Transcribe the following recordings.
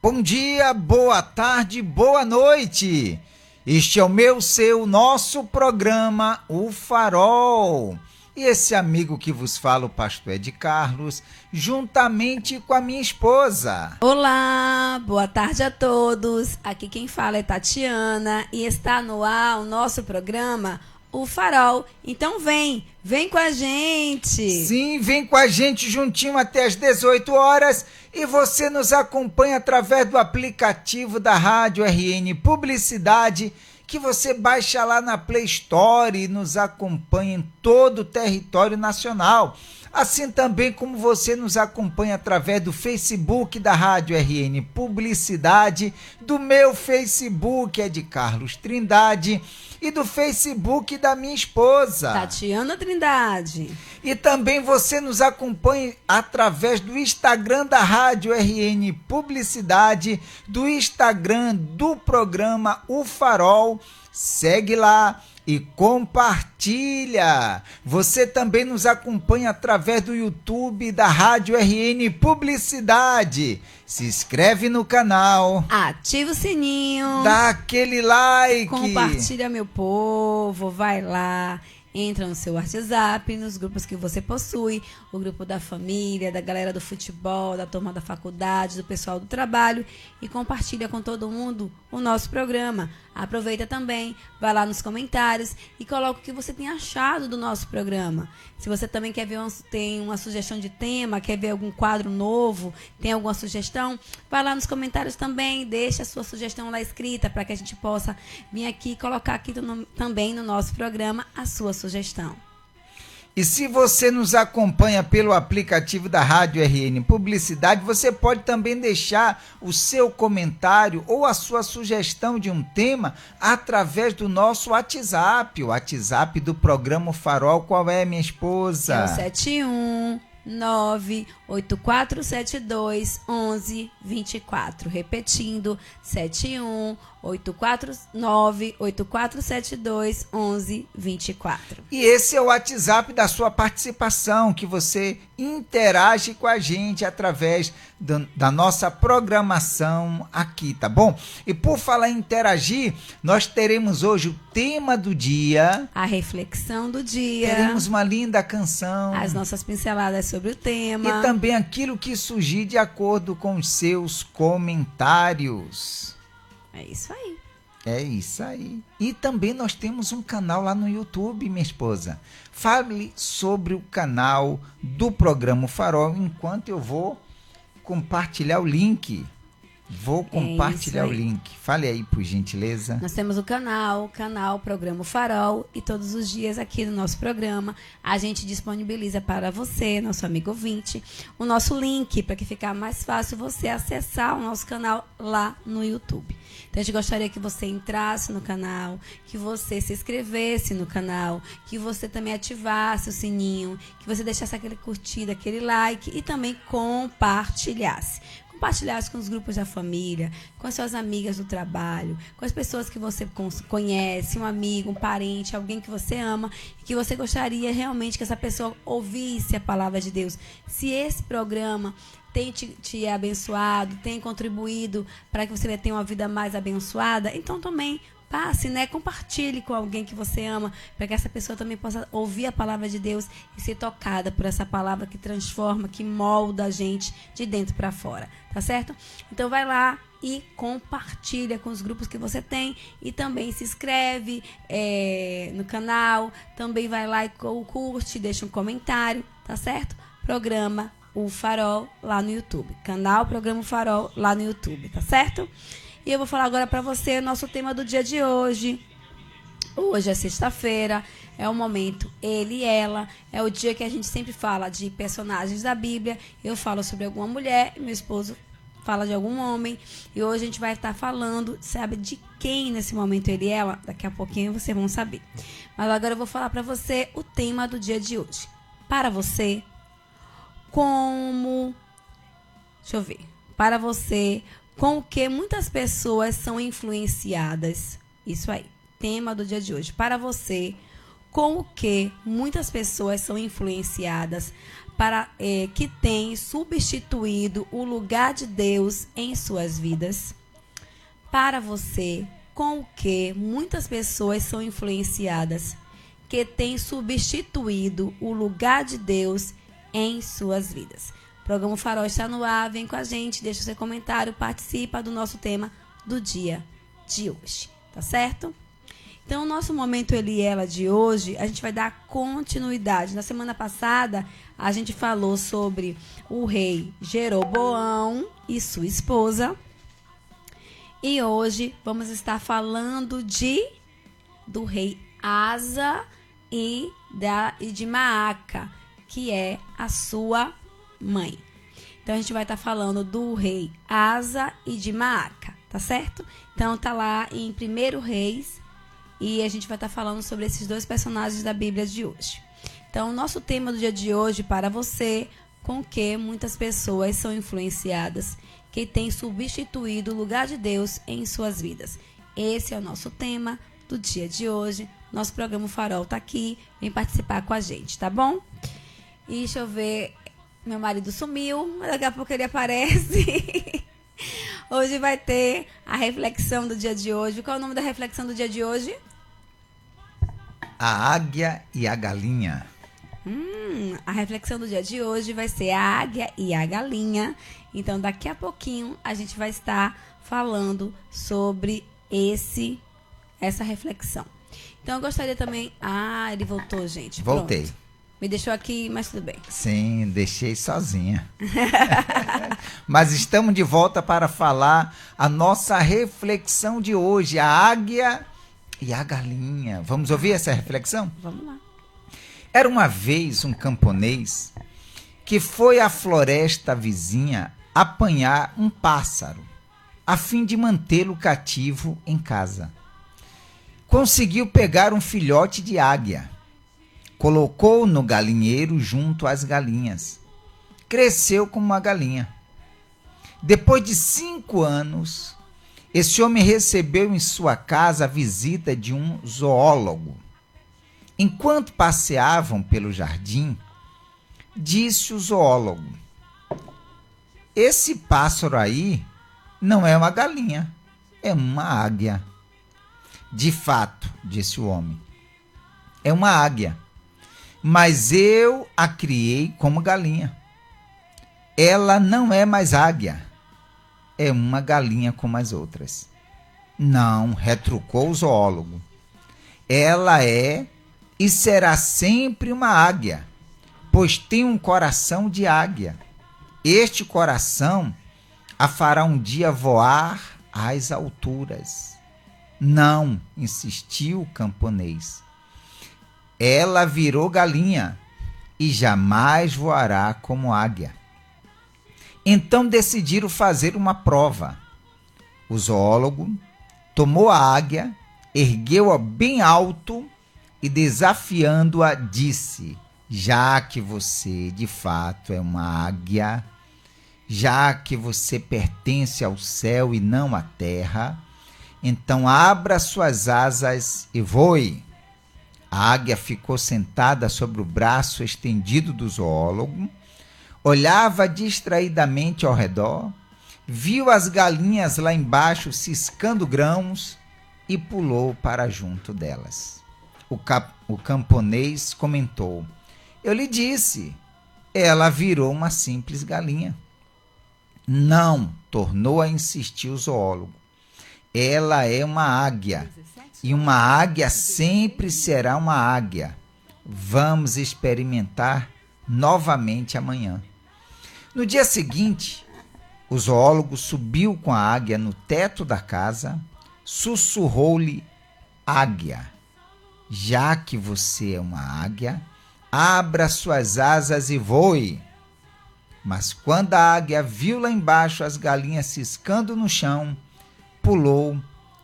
Bom dia, boa tarde, boa noite. Este é o meu, seu, nosso programa, O Farol. E esse amigo que vos fala, o pastor Ed Carlos, juntamente com a minha esposa. Olá, boa tarde a todos. Aqui quem fala é Tatiana e está no ar o nosso programa, O Farol. Então vem com a gente. Sim, vem com a gente juntinho até as 18 horas e você nos acompanha através do aplicativo da Rádio RN Publicidade, que você baixa lá na Play Store e nos acompanha em todo o território nacional. Assim também como você nos acompanha através do Facebook da Rádio RN Publicidade, do meu Facebook, é de Carlos Trindade, e do Facebook da minha esposa, Tatiana Trindade. E também você nos acompanha através do Instagram da Rádio RN Publicidade, do Instagram do programa O Farol. Segue lá e compartilha. Você também nos acompanha através do YouTube da Rádio RN Publicidade. Se inscreve no canal. Ativa o sininho. Dá aquele like. Compartilha, meu povo. Vai lá. Entra no seu WhatsApp, nos grupos que você possui, o grupo da família, da galera do futebol, da turma da faculdade, do pessoal do trabalho, e compartilha com todo mundo o nosso programa. Aproveita também, vai lá nos comentários e coloca o que você tem achado do nosso programa. Se você também quer ver tem uma sugestão de tema, quer ver algum quadro novo, tem alguma sugestão, vai lá nos comentários também, deixa a sua sugestão lá escrita para que a gente possa vir aqui e colocar aqui também no nosso programa a sua sugestão. E se você nos acompanha pelo aplicativo da Rádio RN Publicidade, você pode também deixar o seu comentário ou a sua sugestão de um tema através do nosso WhatsApp, o WhatsApp do programa Farol. Qual é, minha esposa? É o 71984721124. Repetindo, 7184984721124. E esse é o WhatsApp da sua participação, que você interage com a gente através da nossa programação aqui, tá bom? E por falar em interagir, nós teremos hoje o tema do dia, a reflexão do dia, teremos uma linda canção, as nossas pinceladas sobre o tema e também aquilo que surgir de acordo com os seus comentários. É isso aí. É isso aí. E também nós temos um canal lá no YouTube, minha esposa. Fale sobre o canal do programa Farol, enquanto eu vou compartilhar o link. Vou compartilhar o link. Fale aí, por gentileza. Nós temos o canal Programa Farol, e todos os dias aqui no nosso programa a gente disponibiliza para você, nosso amigo ouvinte, o nosso link para que ficar mais fácil você acessar o nosso canal lá no YouTube. Então a gente gostaria que você entrasse no canal, que você se inscrevesse no canal, que você também ativasse o sininho, que você deixasse aquele curtida, aquele like e também compartilhasse com os grupos da família, com as suas amigas do trabalho, com as pessoas que você conhece, um amigo, um parente, alguém que você ama e que você gostaria realmente que essa pessoa ouvisse a palavra de Deus. Se esse programa tem te abençoado, tem contribuído para que você tenha uma vida mais abençoada, então também passe, compartilhe com alguém que você ama, para que essa pessoa também possa ouvir a palavra de Deus e ser tocada por essa palavra que transforma, que molda a gente de dentro para fora, tá certo? Então vai lá e compartilha com os grupos que você tem e também se inscreve no canal, também vai lá e curte, deixa um comentário, tá certo? Programa O Farol lá no YouTube, canal Programa O Farol lá no YouTube, tá certo? E eu vou falar agora para você o nosso tema do dia de hoje. Hoje é sexta-feira, é o momento ele e ela. É o dia que a gente sempre fala de personagens da Bíblia. Eu falo sobre alguma mulher, meu esposo fala de algum homem. E hoje a gente vai estar falando, sabe, de quem nesse momento ele e ela? Daqui a pouquinho vocês vão saber. Mas agora eu vou falar para você o tema do dia de hoje. Para você, como... Deixa eu ver. Para você... com o que muitas pessoas são influenciadas. Isso aí, tema do dia de hoje. Para você, com o que muitas pessoas são influenciadas para que tem substituído o lugar de Deus em suas vidas? Para você, com o que muitas pessoas são influenciadas que tem substituído o lugar de Deus em suas vidas? O programa Farol está no ar, vem com a gente, deixa o seu comentário, participa do nosso tema do dia de hoje, tá certo? Então, o nosso Momento Ele e Ela de hoje, a gente vai dar continuidade. Na semana passada, a gente falou sobre o rei Jeroboão e sua esposa. E hoje vamos estar falando do rei Asa e de Maaca, que é a sua mãe. Então, a gente vai estar falando do rei Asa e de Maaca, tá certo? Então, tá lá em 1 Reis. E a gente vai estar falando sobre esses dois personagens da Bíblia de hoje. Então, o nosso tema do dia de hoje para você, com que muitas pessoas são influenciadas, que tem substituído o lugar de Deus em suas vidas. Esse é o nosso tema do dia de hoje. Nosso programa Farol está aqui, vem participar com a gente, tá bom? E deixa eu ver, meu marido sumiu, mas daqui a pouco ele aparece. Hoje vai ter a reflexão do dia de hoje. Qual é o nome da reflexão do dia de hoje? A águia e a galinha. A reflexão do dia de hoje vai ser a águia e a galinha. Então, daqui a pouquinho, a gente vai estar falando sobre essa reflexão. Então, eu gostaria também... Ah, ele voltou, gente. Voltei. Pronto. Me deixou aqui, mas tudo bem. Sim, deixei sozinha. Mas estamos de volta para falar a nossa reflexão de hoje, a águia e a galinha. Vamos ouvir essa reflexão? Vamos lá. Era uma vez um camponês que foi à floresta vizinha apanhar um pássaro, a fim de mantê-lo cativo em casa. Conseguiu pegar um filhote de águia. Colocou no galinheiro junto às galinhas. Cresceu como uma galinha. Depois de 5 anos, esse homem recebeu em sua casa a visita de um zoólogo. Enquanto passeavam pelo jardim, disse o zoólogo: esse pássaro aí não é uma galinha, é uma águia. De fato, disse o homem, é uma águia. Mas eu a criei como galinha. Ela não é mais águia. É uma galinha como as outras. Não, retrucou o zoólogo. Ela é e será sempre uma águia, pois tem um coração de águia. Este coração a fará um dia voar às alturas. Não, insistiu o camponês. Ela virou galinha e jamais voará como águia. Então decidiram fazer uma prova. O zoólogo tomou a águia, ergueu-a bem alto e, desafiando-a, disse: já que você de fato é uma águia, já que você pertence ao céu e não à terra, então abra suas asas e voe. A águia ficou sentada sobre o braço estendido do zoólogo, olhava distraidamente ao redor, viu as galinhas lá embaixo ciscando grãos e pulou para junto delas. O camponês comentou: eu lhe disse, ela virou uma simples galinha. Não, tornou a insistir o zoólogo. Ela é uma águia. E uma águia sempre será uma águia. Vamos experimentar novamente amanhã. No dia seguinte, o zoólogo subiu com a águia no teto da casa, sussurrou-lhe: águia, já que você é uma águia, abra suas asas e voe. Mas quando a águia viu lá embaixo as galinhas ciscando no chão, pulou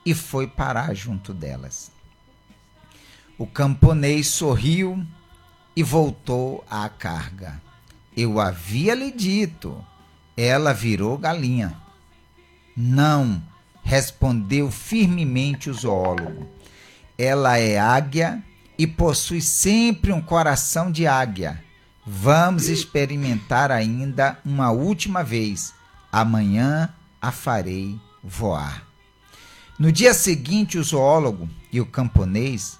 e foi parar junto delas. O camponês sorriu e voltou à carga. Eu havia lhe dito, ela virou galinha. Não, respondeu firmemente o zoólogo. Ela é águia e possui sempre um coração de águia. Vamos experimentar ainda uma última vez. Amanhã a farei voar. No dia seguinte, o zoólogo e o camponês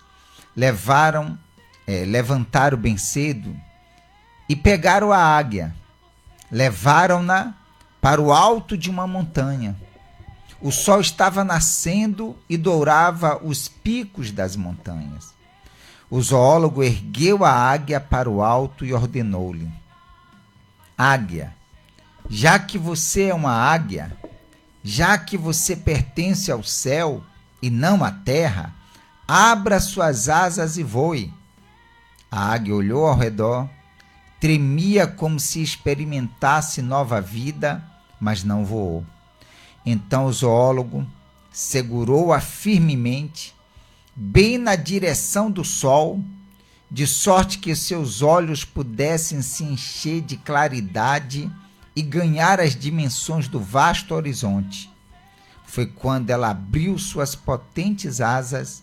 levantaram bem cedo e pegaram a águia. Levaram-na para o alto de uma montanha. O sol estava nascendo e dourava os picos das montanhas. O zoólogo ergueu a águia para o alto e ordenou-lhe: Águia, já que você é uma águia, já que você pertence ao céu e não à terra, abra suas asas e voe. A águia olhou ao redor, tremia como se experimentasse nova vida, mas não voou. Então o zoólogo segurou-a firmemente, bem na direção do sol, de sorte que seus olhos pudessem se encher de claridade e ganhar as dimensões do vasto horizonte. Foi quando ela abriu suas potentes asas,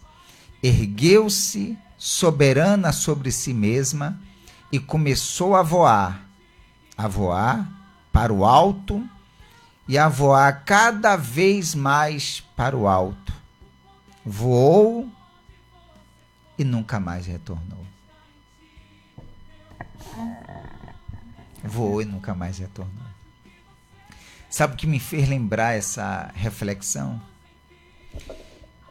ergueu-se soberana sobre si mesma e começou a voar para o alto e a voar cada vez mais para o alto. Voou e nunca mais retornou. Voou e nunca mais retornou. Sabe o que me fez lembrar essa reflexão?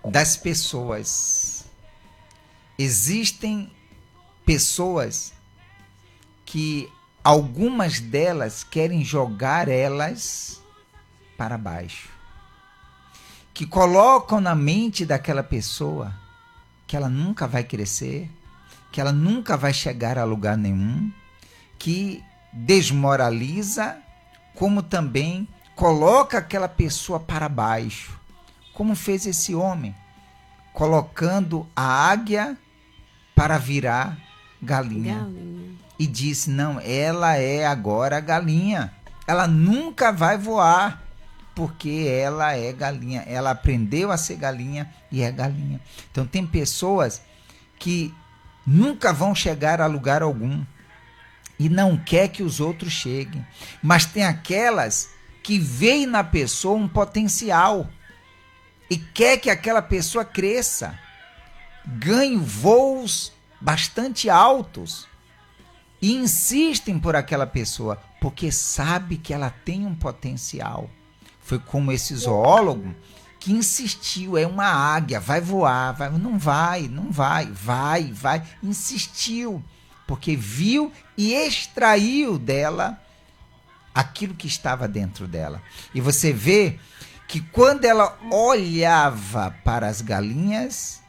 Das pessoas. Existem pessoas que algumas delas querem jogar elas para baixo, que colocam na mente daquela pessoa que ela nunca vai crescer, que ela nunca vai chegar a lugar nenhum, que desmoraliza, como também coloca aquela pessoa para baixo, como fez esse homem, colocando a águia para virar galinha. E disse: não, ela é agora galinha, ela nunca vai voar, porque ela é galinha, ela aprendeu a ser galinha e é galinha. Então tem pessoas que nunca vão chegar a lugar algum e não quer que os outros cheguem, mas tem aquelas que veem na pessoa um potencial e quer que aquela pessoa cresça, ganhe voos bastante altos e insistem por aquela pessoa porque sabe que ela tem um potencial. Foi como esse zoólogo que insistiu, é uma águia, vai voar, não vai, insistiu, porque viu e extraiu dela aquilo que estava dentro dela. E você vê que quando ela olhava para as galinhas,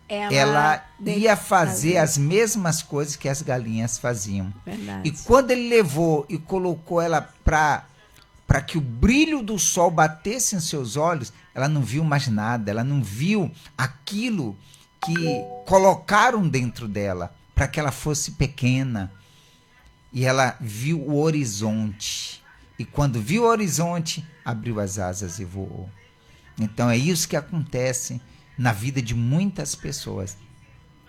ela ia fazer as mesmas coisas que as galinhas faziam. Verdade. E quando ele levou e colocou ela para que o brilho do sol batesse em seus olhos, ela não viu mais nada, ela não viu aquilo que colocaram dentro dela, para que ela fosse pequena. E ela viu o horizonte. E quando viu o horizonte, abriu as asas e voou. Então é isso que acontece na vida de muitas pessoas.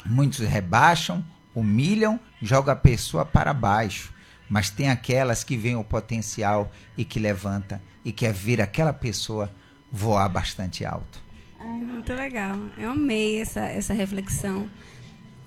Muitos rebaixam, humilham, jogam a pessoa para baixo. Mas tem aquelas que veem o potencial e que levanta e quer ver aquela pessoa voar bastante alto. Muito legal. Eu amei essa reflexão.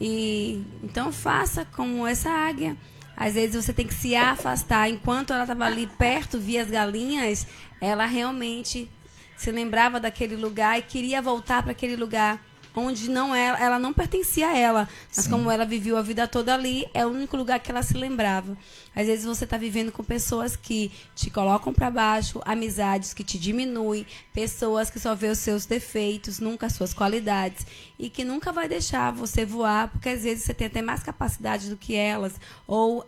E então faça como essa águia. Às vezes você tem que se afastar. Enquanto ela estava ali perto, via as galinhas, ela realmente se lembrava daquele lugar e queria voltar para aquele lugar onde ela não pertencia a ela. Mas sim, como ela viveu a vida toda ali, é o único lugar que ela se lembrava. Às vezes você está vivendo com pessoas que te colocam para baixo, amizades que te diminuem, pessoas que só vê os seus defeitos, nunca as suas qualidades, e que nunca vai deixar você voar, porque às vezes você tem até mais capacidade do que elas, ou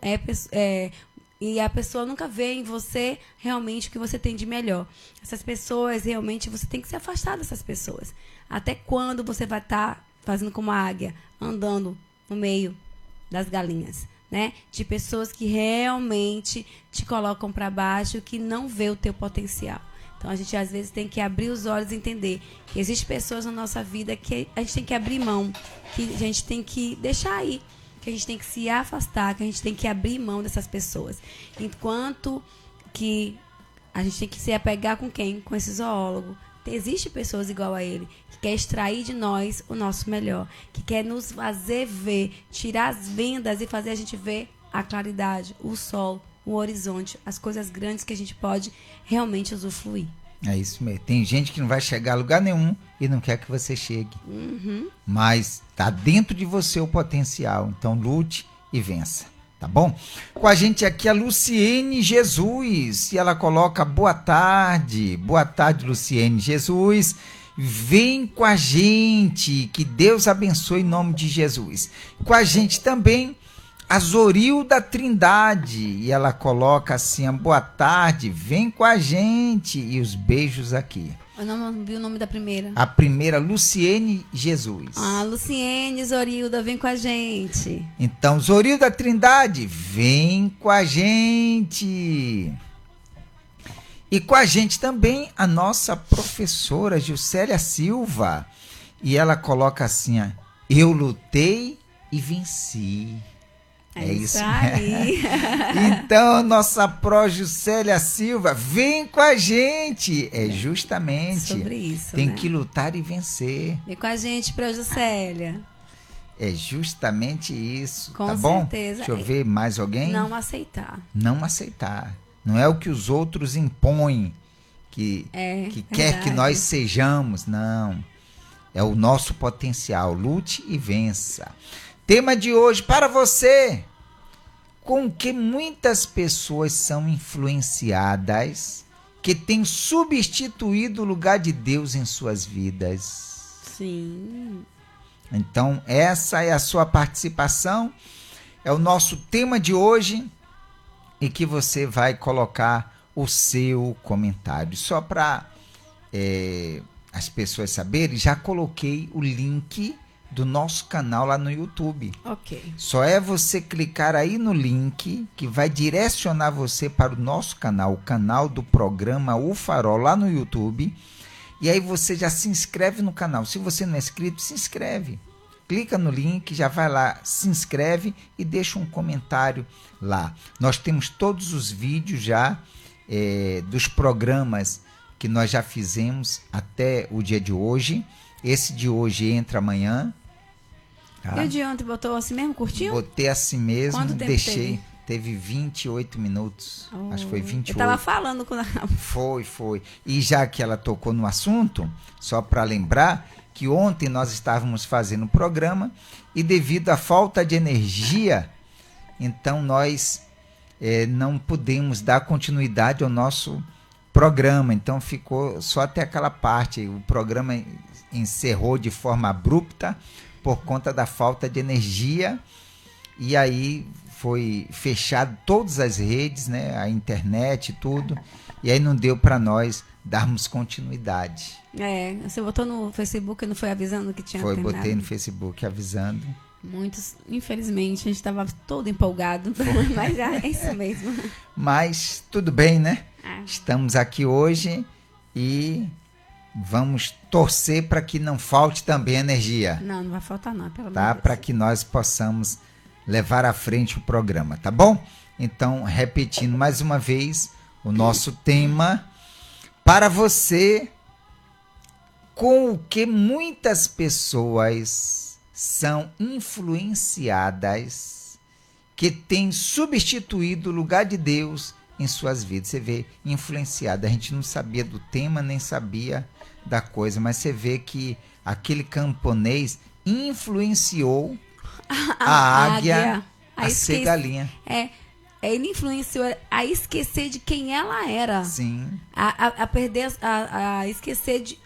e a pessoa nunca vê em você realmente o que você tem de melhor. Essas pessoas, realmente, você tem que se afastar dessas pessoas. Até quando você vai estar fazendo como a águia, andando no meio das galinhas, né? De pessoas que realmente te colocam para baixo, que não vê o teu potencial. Então a gente às vezes tem que abrir os olhos e entender que existem pessoas na nossa vida que a gente tem que abrir mão, que a gente tem que deixar aí, que a gente tem que se afastar, que a gente tem que abrir mão dessas pessoas. Enquanto que a gente tem que se apegar com quem? Com esse zoólogo. Existem pessoas igual a ele, que quer extrair de nós o nosso melhor, que quer nos fazer ver, tirar as vendas e fazer a gente ver a claridade, o sol, o horizonte, as coisas grandes que a gente pode realmente usufruir. É isso mesmo. Tem gente que não vai chegar a lugar nenhum e não quer que você chegue. Mas está dentro de você o potencial. Então lute e vença. Tá bom? Com a gente aqui a Luciene Jesus. E ela coloca boa tarde. Boa tarde, Luciene Jesus. Vem com a gente. Que Deus abençoe em nome de Jesus. Com a gente também a Zorilda Trindade. E ela coloca assim, boa tarde, vem com a gente. E os beijos aqui. Eu não vi o nome da primeira. A primeira, Luciene Jesus. Luciene, Zorilda, vem com a gente. Então, Zorilda Trindade, vem com a gente. E com a gente também a nossa professora Juscelia Silva. E ela coloca assim, eu lutei e venci. É isso aí. Então, nossa pró Juscelia Silva, vem com a gente. É justamente sobre isso. Tem que lutar e vencer. Vem com a gente, pró Juscelia. É justamente isso. Com tá bom? certeza. Deixa eu ver mais alguém. Não aceitar. Não aceitar. Não é o que os outros impõem que quer que nós sejamos. Não. É o nosso potencial. Lute e vença. Tema de hoje para você: com que muitas pessoas são influenciadas, que têm substituído o lugar de Deus em suas vidas. Sim. Então, essa é a sua participação, é o nosso tema de hoje, e que você vai colocar o seu comentário. Só para as pessoas saberem, já coloquei o link do nosso canal lá no YouTube. Ok. Só é você clicar aí no link que vai direcionar você para o nosso canal, o canal do programa O Farol lá no YouTube. E aí você já se inscreve no canal. Se você não é inscrito, se inscreve. Clica no link, já vai lá, se inscreve e deixa um comentário lá. Nós temos todos os vídeos já dos programas que nós já fizemos até o dia de hoje. Esse de hoje entra amanhã. Tá? E o de ontem botou assim mesmo, curtinho? Botei assim mesmo, quanto tempo deixei. Teve 28 minutos. Acho que foi 28. Eu tava falando com ela. Foi. E já que ela tocou no assunto, só para lembrar que ontem nós estávamos fazendo o programa e devido à falta de energia, então nós não pudemos dar continuidade ao nosso programa. Então ficou só até aquela parte. O programa encerrou de forma abrupta por conta da falta de energia, e aí foi fechado todas as redes, né, a internet, tudo, e aí não deu para nós darmos continuidade. Você botou no Facebook e não foi avisando que tinha terminado? Botei no Facebook avisando. Muitos, infelizmente, a gente estava todo empolgado, mas é isso mesmo. Mas tudo bem, né? Estamos aqui hoje e vamos torcer para que não falte também energia. Não vai faltar não, pelo menos. Tá? Para que nós possamos levar à frente o programa, tá bom? Então, repetindo mais uma vez, o nosso tema para você: com o que muitas pessoas são influenciadas, que têm substituído o lugar de Deus em suas vidas. Você vê, influenciada. A gente não sabia do tema, nem sabia da coisa, mas você vê que aquele camponês influenciou a águia a ser galinha. Ele influenciou a esquecer de quem ela era. Sim. A perder, a esquecer de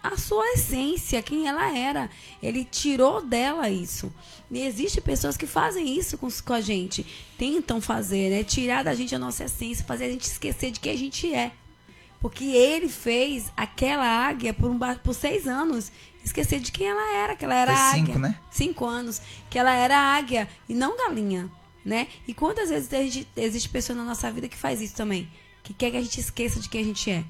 a sua essência, quem ela era. Ele tirou dela isso. E existem pessoas que fazem isso com a gente. Tentam fazer, né? Tirar da gente a nossa essência, fazer a gente esquecer de quem a gente é. Porque ele fez aquela águia por 6 anos esquecer de quem ela era, que ela era águia. 5, né? 5 anos. Que ela era águia e não galinha, né? E quantas vezes existe pessoa na nossa vida que faz isso também? que quer que a gente esqueça de quem a gente é.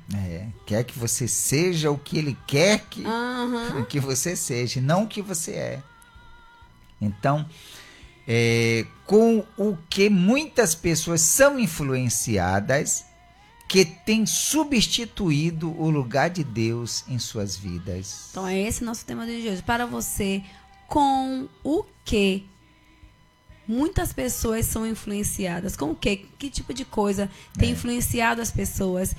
Quer que você seja o que ele quer que, Uhum. que você seja, não o que você é. Então, com o que muitas pessoas são influenciadas, que tem substituído o lugar de Deus em suas vidas. Então é esse nosso tema de hoje. Para você, com o que muitas pessoas são influenciadas? Com o quê? Que tipo de coisa tem influenciado as pessoas?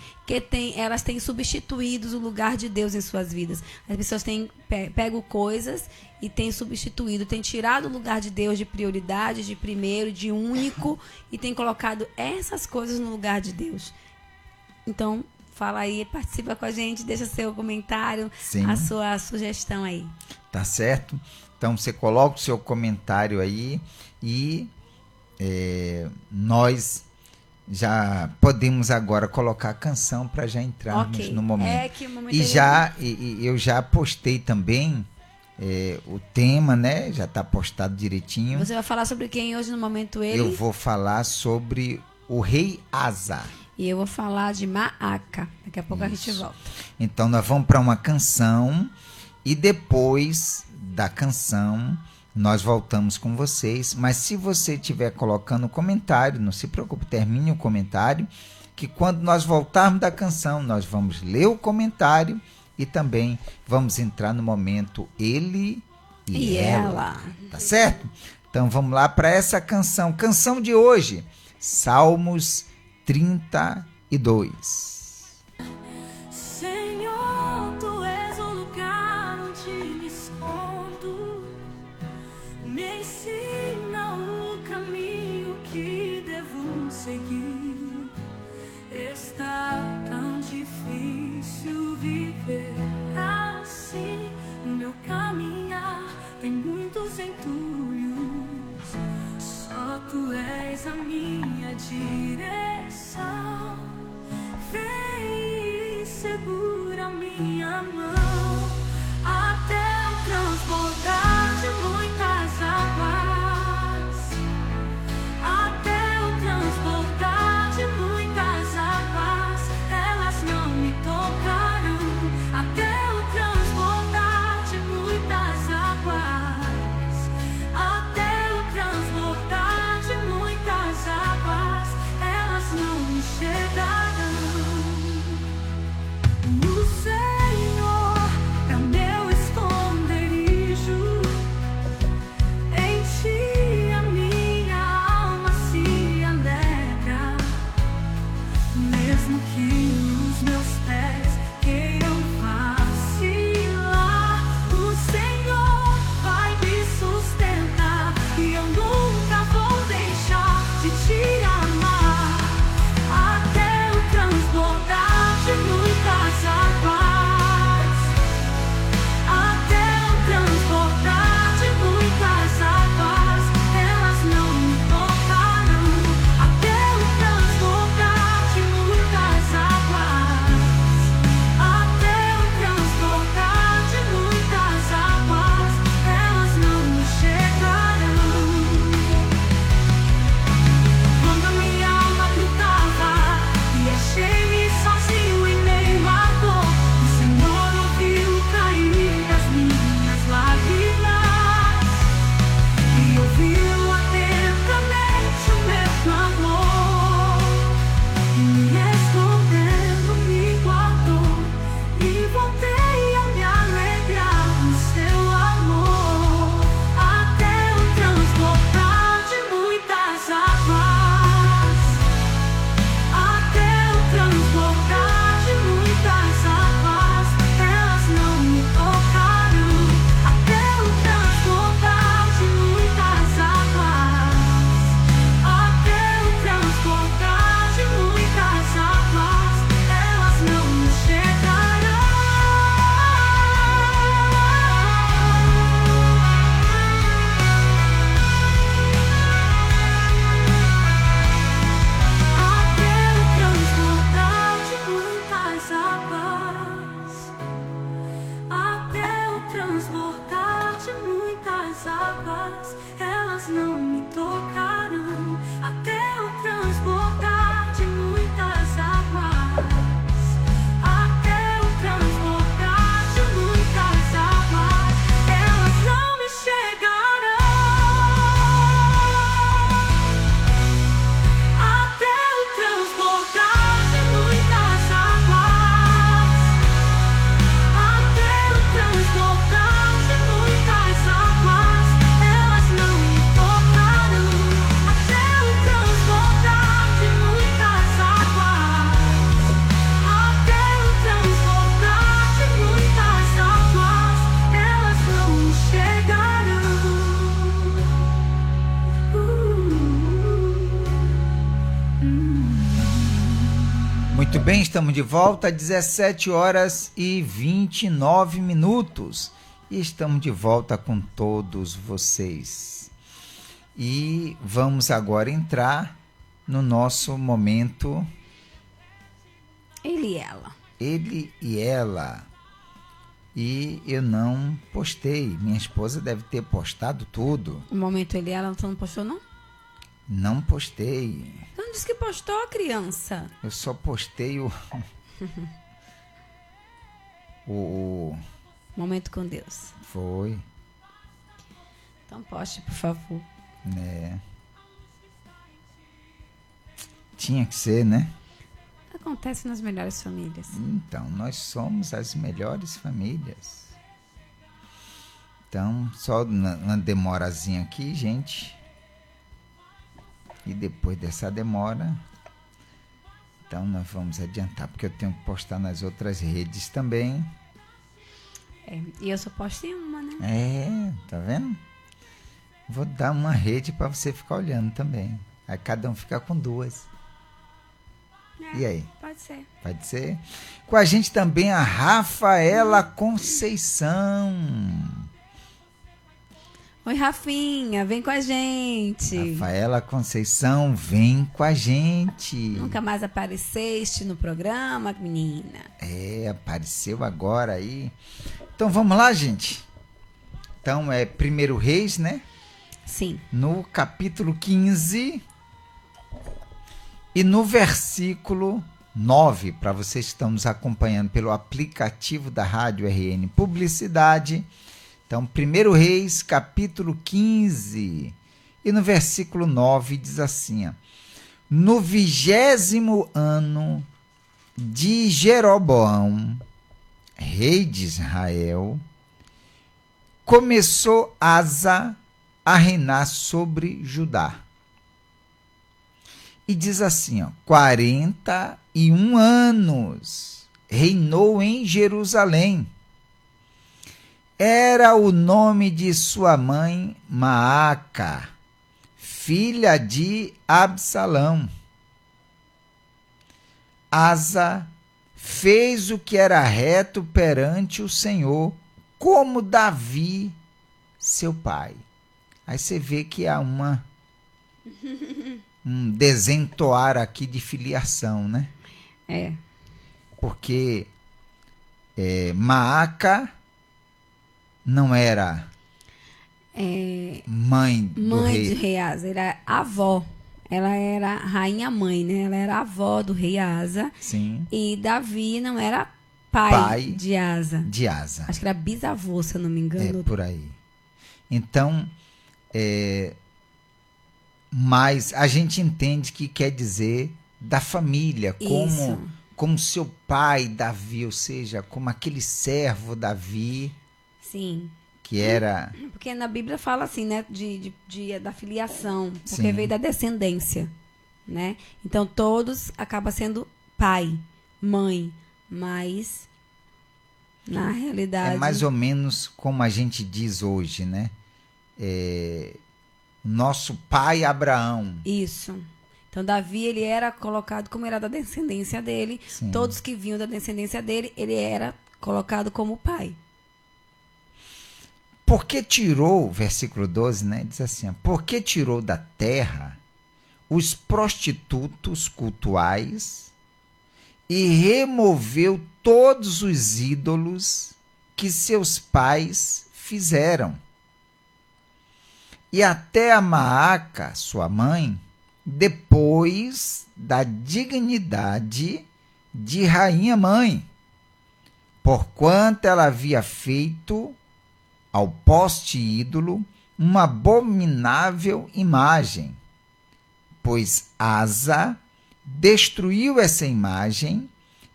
Elas têm substituído o lugar de Deus em suas vidas. As pessoas têm pego coisas e têm substituído, têm tirado o lugar de Deus de prioridade, de primeiro, de único, e têm colocado essas coisas no lugar de Deus. Então, fala aí, participa com a gente, deixa seu comentário, Sim. a sua sugestão aí. Tá certo? Então, você coloca o seu comentário aí e nós já podemos agora colocar a canção para já entrarmos no momento. Que o momento Eu já postei também o tema, né? Já está postado direitinho. Você vai falar sobre quem hoje no momento ele? Eu vou falar sobre o rei Asa. E eu vou falar de Maaca. Daqui a pouco a gente volta. Então nós vamos para uma canção e depois da canção nós voltamos com vocês. Mas se você estiver colocando comentário, não se preocupe, termine o comentário, que quando nós voltarmos da canção, nós vamos ler o comentário e também vamos entrar no momento ele e ela. Tá certo? Então vamos lá para essa canção. Canção de hoje, Salmos 32. Senhor, tu és o lugar onde me escondo. Me ensina o caminho que devo seguir. Está tão difícil viver assim. Meu caminhar tem muitos entulhos. Só tu és a minha direção. Vem e segura minha mão até o transbordar de muitas águas. Até o transbordar de muitas águas, elas não me tocarão. Até o transbordar de muitas águas. Até o transbordar de muitas águas, elas não me chegarão. O Senhor Muito bem, estamos de volta, 17 horas e 29 minutos. E estamos de volta com todos vocês. E vamos agora entrar no nosso momento Ele e ela. Ele e ela. E eu não postei. Minha esposa deve ter postado tudo. O momento ele e ela, você não postou, não? Não postei. Você não disse que postou, criança. Eu só postei o Momento com Deus. Foi, Então poste, por favor. né? Tinha que ser, né? Acontece nas melhores famílias. Então, nós somos as melhores famílias. Então, só uma demorazinha aqui, gente. E depois dessa demora, então nós vamos adiantar, porque eu tenho que postar nas outras redes também. E eu só posto em uma, né? Tá vendo? Vou dar uma rede para você ficar olhando também. Aí cada um fica com duas. E aí? Pode ser. Pode ser? Com a gente também a Rafaela Conceição. Oi, Rafinha, vem com a gente. Rafaela Conceição, vem com a gente. Nunca mais apareceste no programa, menina. Apareceu agora aí. Então vamos lá, gente. Então é 1 Reis, né? Sim. No capítulo 15 e no versículo 9, para vocês que estão nos acompanhando pelo aplicativo da Rádio RN Publicidade. Então, 1 Reis, capítulo 15, e no versículo 9 diz assim: no 20º ano de Jeroboão, rei de Israel, começou Asa a reinar sobre Judá. E diz assim, 41 anos reinou em Jerusalém. Era o nome de sua mãe Maaca, filha de Absalão. Asa fez o que era reto perante o Senhor, como Davi, seu pai. Aí você vê que há um desentoar aqui de filiação, né? Porque Maaca não era mãe do rei. De rei Asa, era avó. Ela era rainha mãe, né? Ela era avó do rei Asa. Sim. E Davi não era pai de Asa. De Asa. Acho que era bisavô, se eu não me engano. Por aí. Então, mas a gente entende que quer dizer da família, como seu pai Davi, ou seja, como aquele servo Davi. Sim. Que era... Porque na Bíblia fala assim, né? Da filiação. Porque Sim. veio da descendência, né? Então, todos acabam sendo pai, mãe. Mas, na realidade... É mais ou menos como a gente diz hoje, né? Nosso pai Abraão. Isso. Então, Davi, ele era colocado como era da descendência dele. Sim. Todos que vinham da descendência dele, ele era colocado como pai. Porque tirou, versículo 12, né? Diz assim, porque tirou da terra os prostitutos cultuais e removeu todos os ídolos que seus pais fizeram. E até a Maaca, sua mãe, depois da dignidade de rainha-mãe, porquanto ela havia feito ao poste ídolo uma abominável imagem, pois Asa destruiu essa imagem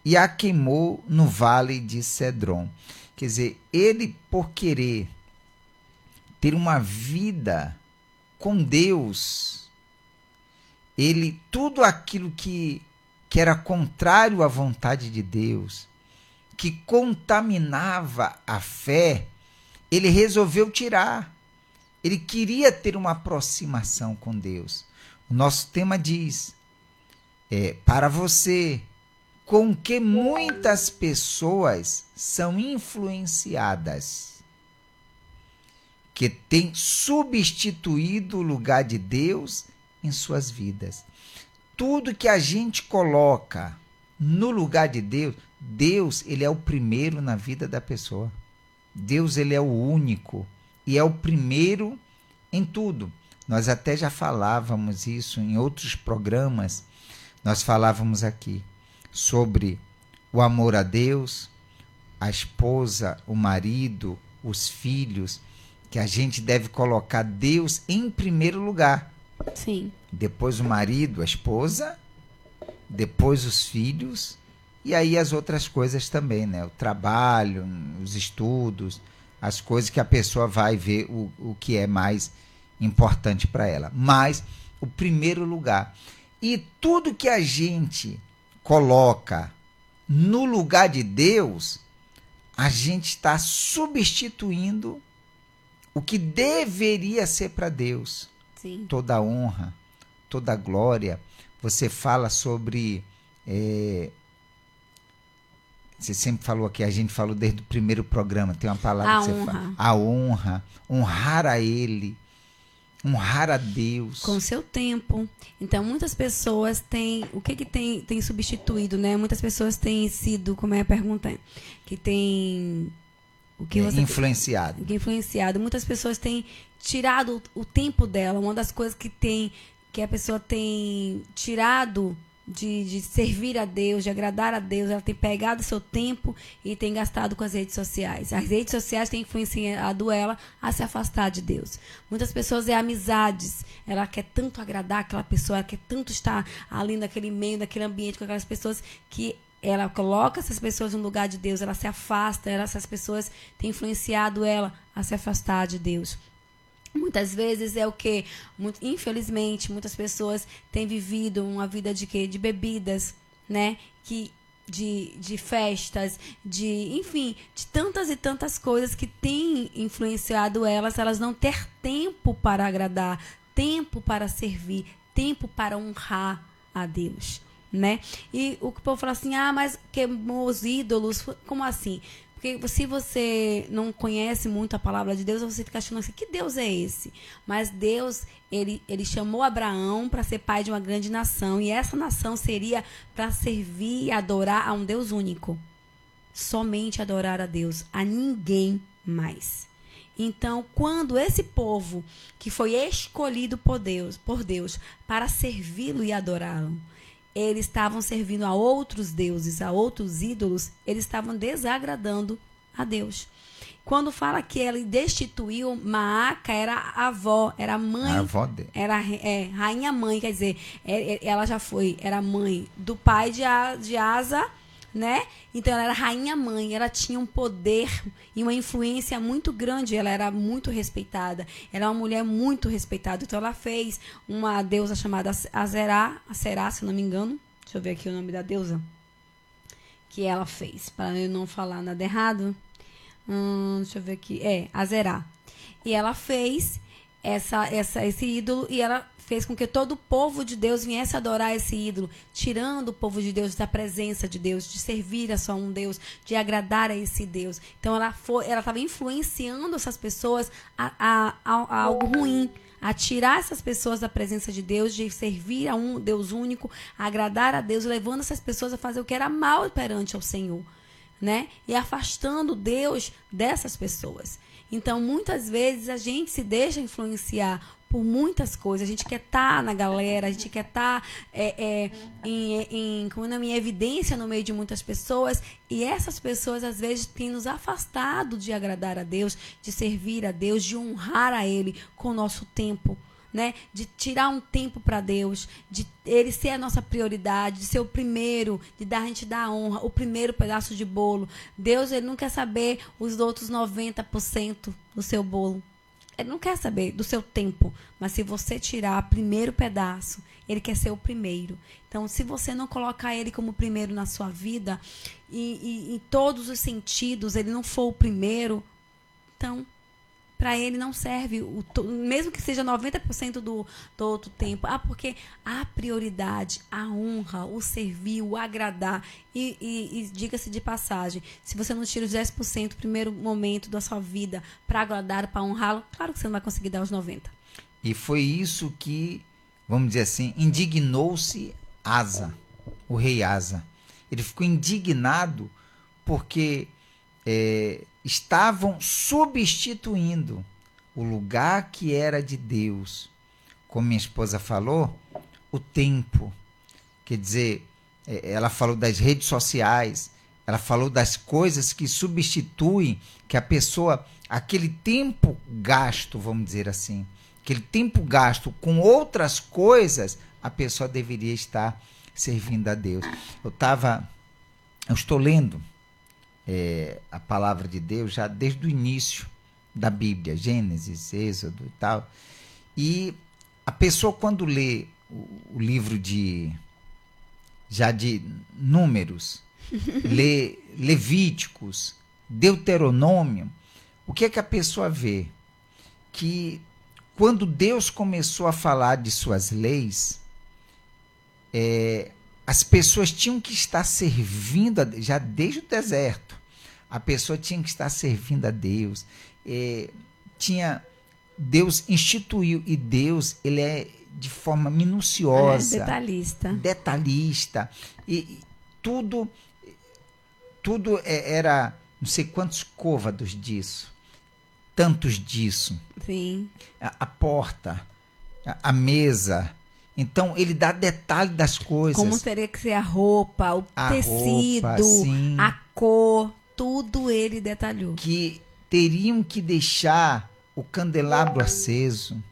e a queimou no vale de Cedron. Quer dizer, ele, por querer ter uma vida com Deus, tudo aquilo que era contrário à vontade de Deus, que contaminava a fé, ele resolveu tirar. Ele queria ter uma aproximação com Deus. O nosso tema diz: para você, com que muitas pessoas são influenciadas, que têm substituído o lugar de Deus em suas vidas. Tudo que a gente coloca no lugar de Deus, Deus, ele é o primeiro na vida da pessoa. Deus, ele é o único e é o primeiro em tudo. Nós até já falávamos isso em outros programas. Nós falávamos aqui sobre o amor a Deus, a esposa, o marido, os filhos, que a gente deve colocar Deus em primeiro lugar. Sim. Depois o marido, a esposa, depois os filhos, e aí as outras coisas também, né? O trabalho, os estudos, as coisas que a pessoa vai ver o que é mais importante para ela. Mas o primeiro lugar. E tudo que a gente coloca no lugar de Deus, a gente está substituindo o que deveria ser para Deus. Sim. Toda a honra, toda a glória. Você fala sobre... você sempre falou aqui, a gente falou desde o primeiro programa, tem uma palavra que você fala. A honra, honrar a Ele, honrar a Deus. Com o seu tempo. Então, muitas pessoas têm... O que tem substituído, né? Muitas pessoas têm sido, como é a pergunta? Que tem... O que você influenciado. Influenciado. Muitas pessoas têm tirado o tempo dela. Uma das coisas que a pessoa tem tirado de servir a Deus, de agradar a Deus, ela tem pegado o seu tempo e tem gastado com as redes sociais. As redes sociais têm influenciado ela a se afastar de Deus. Muitas pessoas amizades. Ela quer tanto agradar aquela pessoa, ela quer tanto estar ali naquele meio, naquele ambiente com aquelas pessoas que ela coloca essas pessoas no lugar de Deus, ela se afasta, essas pessoas têm influenciado ela a se afastar de Deus. Muitas vezes é o que, infelizmente, muitas pessoas têm vivido uma vida de quê? De bebidas, né? De festas, enfim, de tantas e tantas coisas que têm influenciado elas não ter tempo para agradar, tempo para servir, tempo para honrar a Deus. Né? E o povo fala assim, mas queimou os ídolos, como assim? Porque se você não conhece muito a palavra de Deus, você fica achando assim, que Deus é esse? Mas Deus, ele chamou Abraão para ser pai de uma grande nação, e essa nação seria para servir e adorar a um Deus único. Somente adorar a Deus, a ninguém mais. Então, quando esse povo que foi escolhido por Deus para servi-lo e adorá-lo, eles estavam servindo a outros deuses, a outros ídolos, eles estavam desagradando a Deus. Quando fala que ele destituiu, Maaca era a avó, era a mãe, a avó dele. Era rainha mãe, quer dizer, ela já era mãe do pai de Asa, né? Então ela era rainha mãe, ela tinha um poder e uma influência muito grande, ela era muito respeitada, ela é uma mulher muito respeitada. Então ela fez uma deusa chamada Aserá, se não me engano, deixa eu ver aqui o nome da deusa que ela fez, para eu não falar nada errado. Deixa eu ver aqui, Aserá. E ela fez esse ídolo, e ela fez com que todo o povo de Deus viesse adorar esse ídolo, tirando o povo de Deus da presença de Deus, de servir a só um Deus, de agradar a esse Deus. Então ela estava influenciando essas pessoas a algo ruim, a tirar essas pessoas da presença de Deus, de servir a um Deus único, a agradar a Deus, levando essas pessoas a fazer o que era mal perante ao Senhor, né? E afastando Deus dessas pessoas. Então, muitas vezes, a gente se deixa influenciar por muitas coisas. A gente quer estar na galera, a gente quer estar em evidência no meio de muitas pessoas, e essas pessoas, às vezes, têm nos afastado de agradar a Deus, de servir a Deus, de honrar a Ele com o nosso tempo, né? De tirar um tempo para Deus, de Ele ser a nossa prioridade, de ser o primeiro, a gente dar a honra, o primeiro pedaço de bolo. Deus, Ele não quer saber os outros 90% do seu bolo. Ele não quer saber do seu tempo, mas se você tirar o primeiro pedaço, Ele quer ser o primeiro. Então, se você não colocar Ele como primeiro na sua vida, e em todos os sentidos, Ele não for o primeiro, então para ele não serve, mesmo que seja 90% do outro tempo. Porque a prioridade, a honra, o servir, o agradar. E diga-se de passagem, se você não tira os 10% no primeiro momento da sua vida para agradar, para honrá-lo, claro que você não vai conseguir dar os 90%. E foi isso que, vamos dizer assim, indignou-se Asa, o rei Asa. Ele ficou indignado porque estavam substituindo o lugar que era de Deus. Como minha esposa falou, o tempo. Quer dizer, ela falou das redes sociais, ela falou das coisas que substituem, que a pessoa, aquele tempo gasto, vamos dizer assim, aquele tempo gasto com outras coisas, a pessoa deveria estar servindo a Deus. Eu estou lendo a palavra de Deus já desde o início da Bíblia, Gênesis, Êxodo e tal. E a pessoa, quando lê o livro de Números, lê Levíticos, Deuteronômio, o que é que a pessoa vê? Que quando Deus começou a falar de suas leis, as pessoas tinham que estar servindo, já desde o deserto, a pessoa tinha que estar servindo a Deus. Deus instituiu, e Deus, ele é de forma minuciosa, detalhista, e tudo era, não sei quantos côvados disso, tantos disso. Sim. A porta, a mesa. Então, ele dá detalhe das coisas. Como teria que ser a roupa, o tecido, a cor, tudo ele detalhou. Que teriam que deixar o candelabro aceso,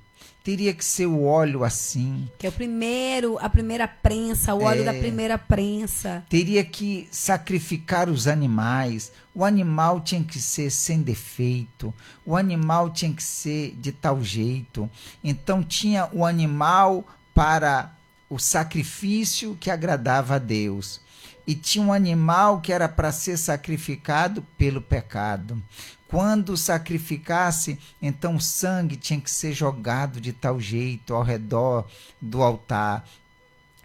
teria que ser o óleo assim. Que é a primeira prensa, o óleo da primeira prensa. Teria que sacrificar os animais, o animal tinha que ser sem defeito, o animal tinha que ser de tal jeito. Então tinha o animal para o sacrifício que agradava a Deus. E tinha um animal que era para ser sacrificado pelo pecado. Quando sacrificasse, então o sangue tinha que ser jogado de tal jeito ao redor do altar.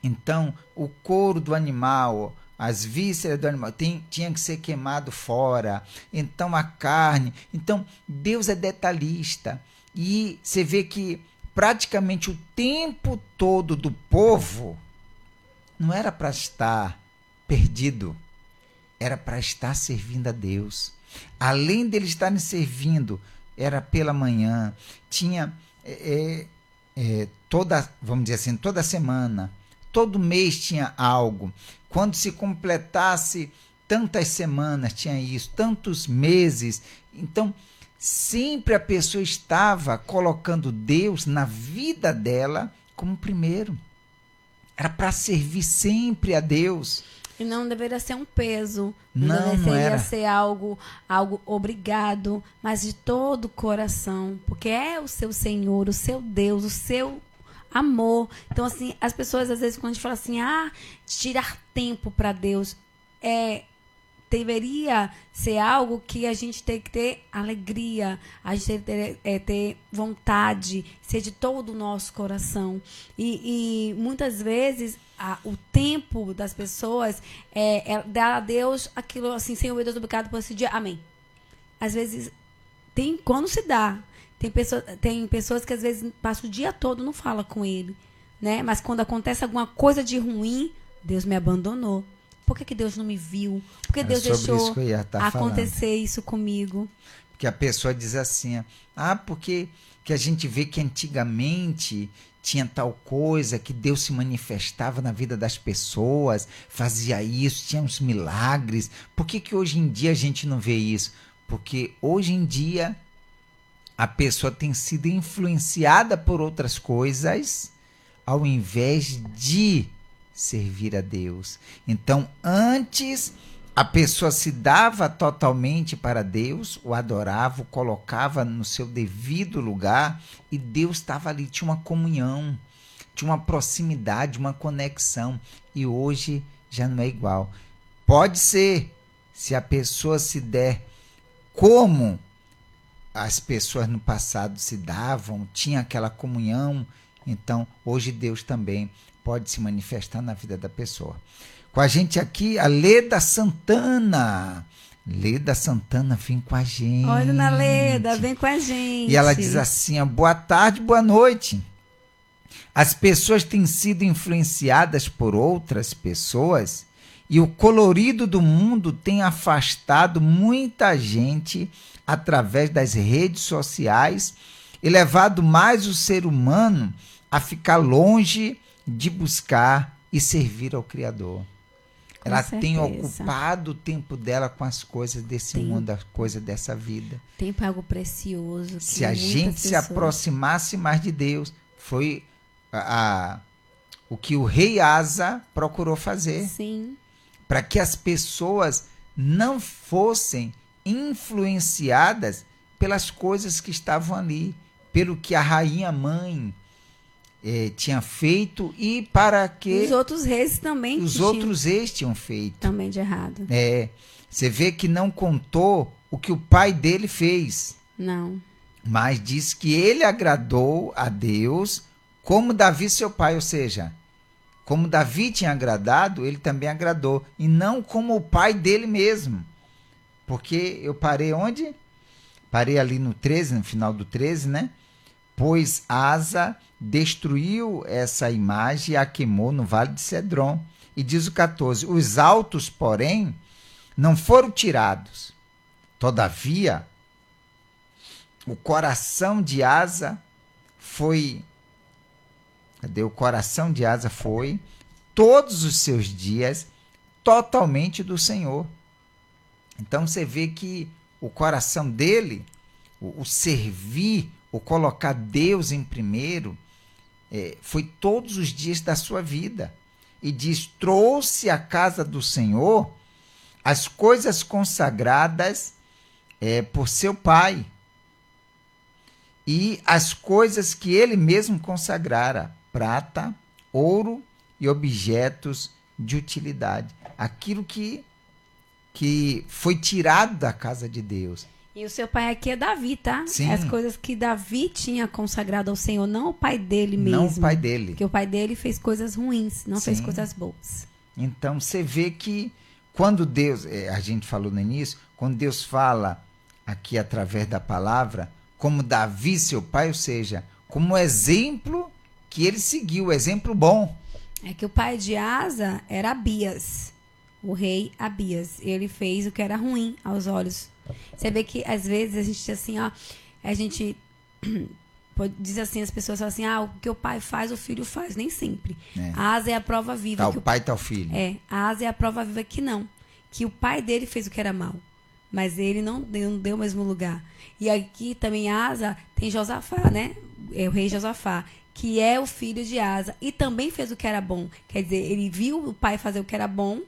Então o couro do animal, as vísceras do animal tinha que ser queimado fora. Então a carne. Então Deus é detalhista. E você vê que praticamente o tempo todo do povo não era para estar perdido, era para estar servindo a Deus. Além deles estarem servindo, era pela manhã, tinha vamos dizer assim, toda semana, todo mês tinha algo. Quando se completasse tantas semanas, tinha isso, tantos meses. Então, sempre a pessoa estava colocando Deus na vida dela como primeiro. Era para servir sempre a Deus. E não deveria ser um peso, não deveria ser algo obrigado, mas de todo o coração, porque é o seu Senhor, o seu Deus, o seu amor. Então, assim, as pessoas, às vezes, quando a gente fala assim, tirar tempo para Deus, deveria ser algo que a gente tem que ter alegria, a gente tem que ter vontade, ser de todo o nosso coração. E muitas vezes o tempo das pessoas dar a Deus aquilo assim, Senhor, meu Deus, obrigado por esse dia, amém. Às vezes, quando se dá, tem pessoas que às vezes passam o dia todo não fala com ele, né? Mas quando acontece alguma coisa de ruim, Deus me abandonou. Por que Deus não me viu? Por que Deus deixou acontecer isso comigo? Porque a pessoa diz assim, porque que a gente vê que antigamente tinha tal coisa, que Deus se manifestava na vida das pessoas, fazia isso, tinha uns milagres. Por que hoje em dia a gente não vê isso? Porque hoje em dia a pessoa tem sido influenciada por outras coisas ao invés de servir a Deus. Então, antes a pessoa se dava totalmente para Deus, o adorava, o colocava no seu devido lugar, e Deus estava ali, tinha uma comunhão, tinha uma proximidade, uma conexão. E hoje já não é igual. Pode ser, se a pessoa se der como as pessoas no passado se davam, tinha aquela comunhão, então hoje Deus também pode se manifestar na vida da pessoa. Com a gente aqui, a Leda Santana. Leda Santana, vem com a gente. Olha, Dona Leda, vem com a gente. E ela diz assim, ó, boa tarde, boa noite. As pessoas têm sido influenciadas por outras pessoas e o colorido do mundo tem afastado muita gente através das redes sociais e levado mais o ser humano a ficar longe de buscar e servir ao Criador. Ela tem ocupado o tempo dela com as coisas desse mundo, as coisas dessa vida. Tempo é algo precioso. Se a gente se aproximasse mais de Deus, foi o que o rei Asa procurou fazer. Sim. Para que as pessoas não fossem influenciadas pelas coisas que estavam ali, pelo que a rainha mãe tinha feito e para que os outros reis também tinham feito também de errado. Você vê que não contou o que o pai dele fez. Não. Mas diz que ele agradou a Deus como Davi seu pai, ou seja, como Davi tinha agradado, ele também agradou, e não como o pai dele mesmo. Porque eu parei onde? Parei ali no 13, no final do 13, né? Pois Asa destruiu essa imagem e a queimou no vale de Cedron. E diz o 14, os altos, porém, não foram tirados. Todavia, o coração de Asa foi... O coração de Asa foi, todos os seus dias, totalmente do Senhor. Então você vê que o coração dele, o servir, o colocar Deus em primeiro, foi todos os dias da sua vida. E diz, trouxe à casa do Senhor as coisas consagradas por seu pai e as coisas que ele mesmo consagrara, prata, ouro e objetos de utilidade. Aquilo que foi tirado da casa de Deus. E o seu pai aqui é Davi, tá? Sim. As coisas que Davi tinha consagrado ao Senhor, não o pai dele mesmo. Não o pai dele. Porque o pai dele fez coisas ruins, não Sim. fez coisas boas. Então você vê que quando Deus, a gente falou no início, quando Deus fala aqui através da palavra, como Davi, seu pai, ou seja, como exemplo que ele seguiu, exemplo bom. É que o pai de Asa era Abias, o rei Abias. Ele fez o que era ruim aos olhos. Você vê que às vezes a gente assim, ó, a gente diz assim, as pessoas falam assim, o que o pai faz, o filho faz. Nem sempre. A Asa é a prova viva. Tá o pai, tá o filho. A Asa é a prova viva que não. Que o pai dele fez o que era mal. Mas ele não deu o mesmo lugar. E aqui também Asa tem Josafá, né? É o rei Josafá, que é o filho de Asa. E também fez o que era bom. Quer dizer, ele viu o pai fazer o que era bom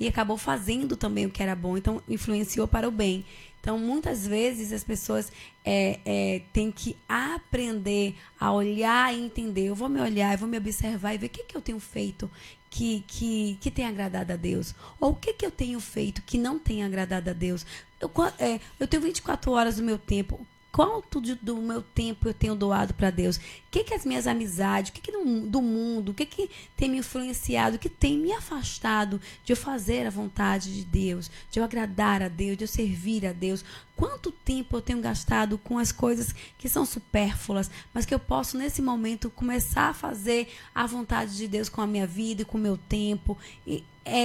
e acabou fazendo também o que era bom. Então, influenciou para o bem. Então, muitas vezes, as pessoas têm que aprender a olhar e entender. Eu vou me olhar, eu vou me observar e ver o que eu tenho feito que tem agradado a Deus. Ou o que eu tenho feito que não tem agradado a Deus. Eu tenho 24 horas do meu tempo. Quanto do meu tempo eu tenho doado para Deus? O que as minhas amizades, o que do mundo, o que tem me influenciado, o que tem me afastado de eu fazer a vontade de Deus, de eu agradar a Deus, de eu servir a Deus? Quanto tempo eu tenho gastado com as coisas que são supérfluas, mas que eu posso, nesse momento, começar a fazer a vontade de Deus com a minha vida e com o meu tempo? E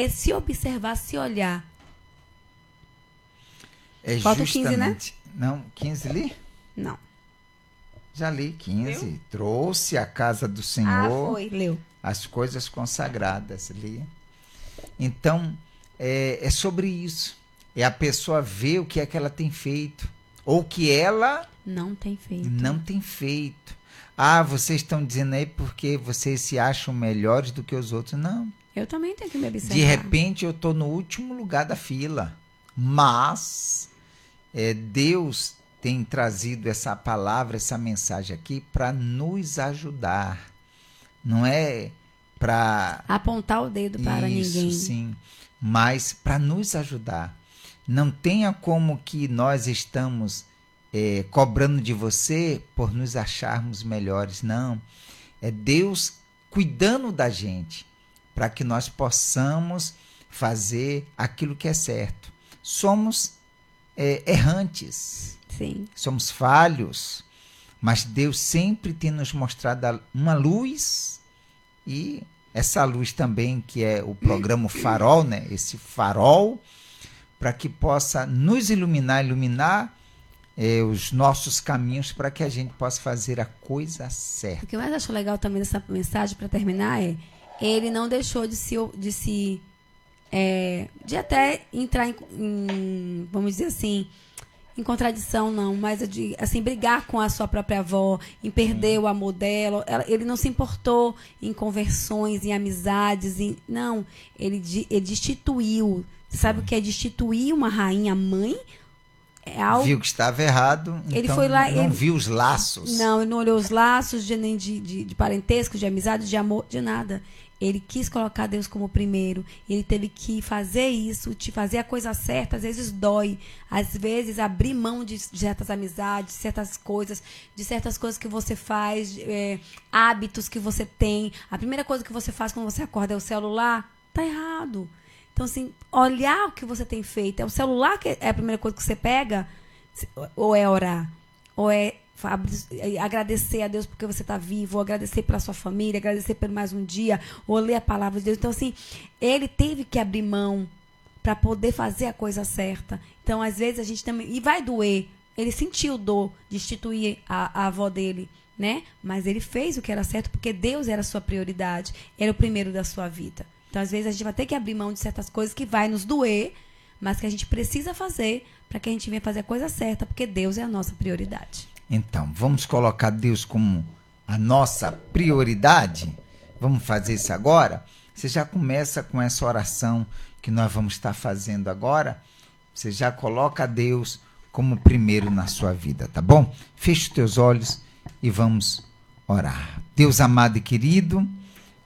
se observar, se olhar. Falta 15, né? Não, 15 li? Não. Já li 15. Leu? Trouxe à casa do Senhor leu. As coisas consagradas. Li. Então, é sobre isso. É a pessoa ver o que é que ela tem feito. Ou que ela... Não tem feito. Não tem feito. Vocês estão dizendo aí porque vocês se acham melhores do que os outros. Não. Eu também tenho que me observar. De repente, eu estou no último lugar da fila. Mas... Deus tem trazido essa palavra, essa mensagem aqui para nos ajudar. Não é para... apontar o dedo para ninguém. Isso, sim. Mas para nos ajudar. Não tenha como que nós estamos cobrando de você por nos acharmos melhores. Não, é Deus cuidando da gente para que nós possamos fazer aquilo que é certo. Somos errantes, Sim. somos falhos, mas Deus sempre tem nos mostrado uma luz, e essa luz também que é o programa Farol, né? Esse farol, para que possa nos iluminar os nossos caminhos, para que a gente possa fazer a coisa certa. O que eu mais acho legal também dessa mensagem, para terminar, ele não deixou de até entrar em, vamos dizer assim, em contradição, não, mas de assim, brigar com a sua própria avó, em perder o amor dela. Ele não se importou em conversões, em amizades, não, ele destituiu. Você sabe o que é destituir uma rainha mãe? É algo... Viu que estava errado, ele então foi lá, não viu os laços. Não, ele não olhou os laços nem de parentesco, de amizade, de amor, de nada. Ele quis colocar Deus como primeiro. Ele teve que fazer isso, te fazer a coisa certa. Às vezes dói. Às vezes abrir mão de certas amizades, de certas coisas que você faz, hábitos que você tem. A primeira coisa que você faz quando você acorda é o celular. Tá errado. Então, assim, olhar o que você tem feito. É o celular que é a primeira coisa que você pega? Ou é orar? Ou é agradecer a Deus porque você está vivo, ou agradecer pela sua família, agradecer por mais um dia, ou ler a palavra de Deus. Então, assim, ele teve que abrir mão para poder fazer a coisa certa. Então, às vezes, a gente também... E vai doer. Ele sentiu dor de instituir a avó dele, né? Mas ele fez o que era certo porque Deus era a sua prioridade. Era o primeiro da sua vida. Então, às vezes, a gente vai ter que abrir mão de certas coisas que vai nos doer, mas que a gente precisa fazer para que a gente venha fazer a coisa certa, porque Deus é a nossa prioridade. Então, vamos colocar Deus como a nossa prioridade? Vamos fazer isso agora? Você já começa com essa oração que nós vamos estar fazendo agora. Você já coloca Deus como primeiro na sua vida, tá bom? Feche os teus olhos e vamos orar. Deus amado e querido,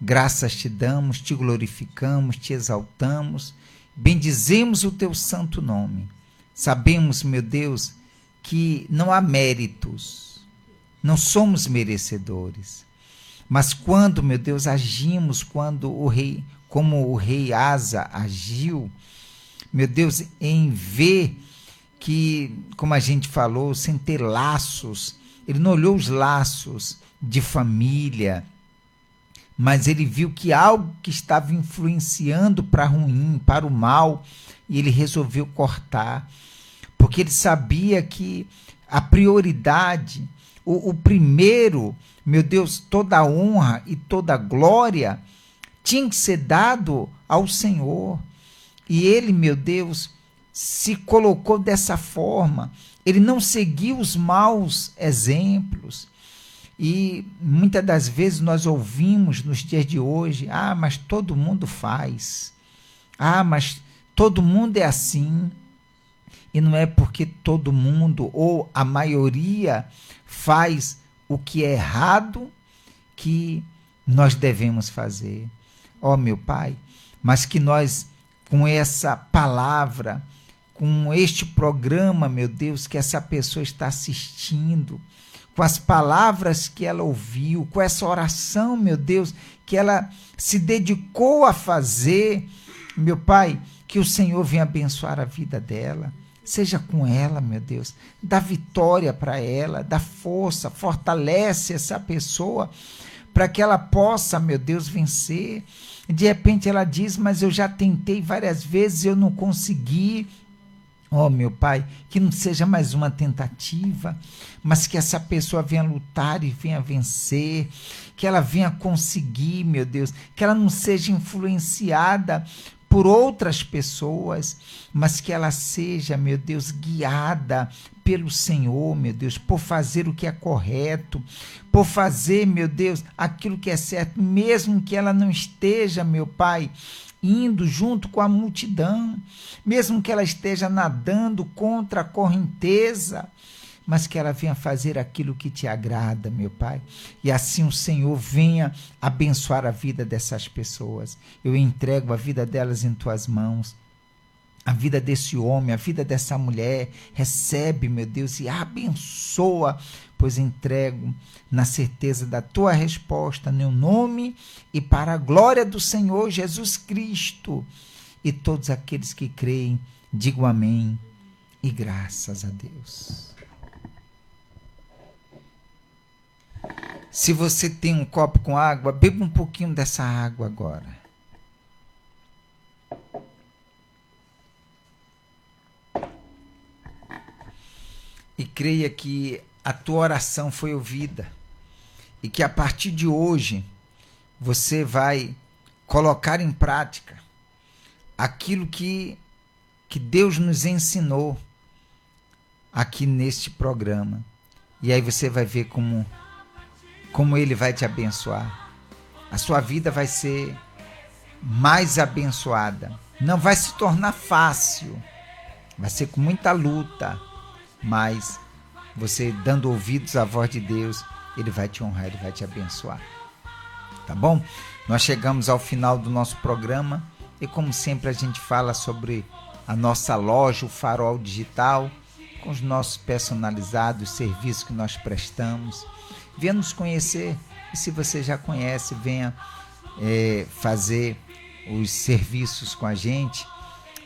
graças te damos, te glorificamos, te exaltamos, bendizemos o teu santo nome. Sabemos, meu Deus, que não há méritos, não somos merecedores. Mas quando, meu Deus, agimos, como o rei Asa agiu, meu Deus, em ver que, como a gente falou, sem ter laços, ele não olhou os laços de família, mas ele viu que algo que estava influenciando para ruim, para o mal, e ele resolveu cortar. Porque ele sabia que a prioridade, o primeiro, meu Deus, toda a honra e toda a glória tinha que ser dado ao Senhor. E ele, meu Deus, se colocou dessa forma. Ele não seguiu os maus exemplos. E muitas das vezes nós ouvimos nos dias de hoje, mas todo mundo faz. Mas todo mundo é assim. E não é porque todo mundo ou a maioria faz o que é errado que nós devemos fazer. Ó meu Pai, mas que nós, com essa palavra, com este programa, meu Deus, que essa pessoa está assistindo, com as palavras que ela ouviu, com essa oração, meu Deus, que ela se dedicou a fazer, meu Pai, que o Senhor venha abençoar a vida dela. Seja com ela, meu Deus, dá vitória para ela, dá força, fortalece essa pessoa para que ela possa, meu Deus, vencer. De repente ela diz, mas eu já tentei várias vezes, eu não consegui. Ó, meu Pai, que não seja mais uma tentativa, mas que essa pessoa venha lutar e venha vencer, que ela venha conseguir, meu Deus, que ela não seja influenciada por outras pessoas, mas que ela seja, meu Deus, guiada pelo Senhor, meu Deus, por fazer o que é correto, por fazer, meu Deus, aquilo que é certo, mesmo que ela não esteja, meu Pai, indo junto com a multidão, mesmo que ela esteja nadando contra a correnteza, mas que ela venha fazer aquilo que te agrada, meu Pai. E assim o Senhor venha abençoar a vida dessas pessoas. Eu entrego a vida delas em tuas mãos. a vida desse homem, a vida dessa mulher. Recebe, meu Deus, e abençoa, pois entrego na certeza da tua resposta, no nome e para a glória do Senhor Jesus Cristo. E todos aqueles que creem, digam amém e graças a Deus. Se você tem um copo com água, beba um pouquinho dessa água agora. E creia que a tua oração foi ouvida e que a partir de hoje você vai colocar em prática aquilo que Deus nos ensinou aqui neste programa. E aí você vai ver como Ele vai te abençoar. A sua vida vai ser mais abençoada. Não vai se tornar fácil, vai ser com muita luta, mas você dando ouvidos à voz de Deus, Ele vai te honrar, Ele vai te abençoar. Tá bom? Nós chegamos ao final do nosso programa e, como sempre, a gente fala sobre a nossa loja, o Farol Digital, com os nossos personalizados, serviços que nós prestamos. Venha nos conhecer e, se você já conhece, venha fazer os serviços com a gente,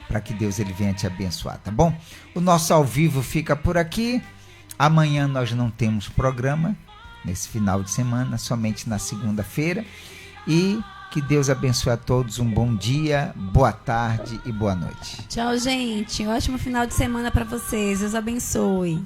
para que Deus ele venha te abençoar, tá bom? O nosso ao vivo fica por aqui. Amanhã nós não temos programa, nesse final de semana, somente na segunda-feira. E que Deus abençoe a todos. Um bom dia, boa tarde e boa noite. Tchau, gente. Um ótimo final de semana para vocês. Deus abençoe.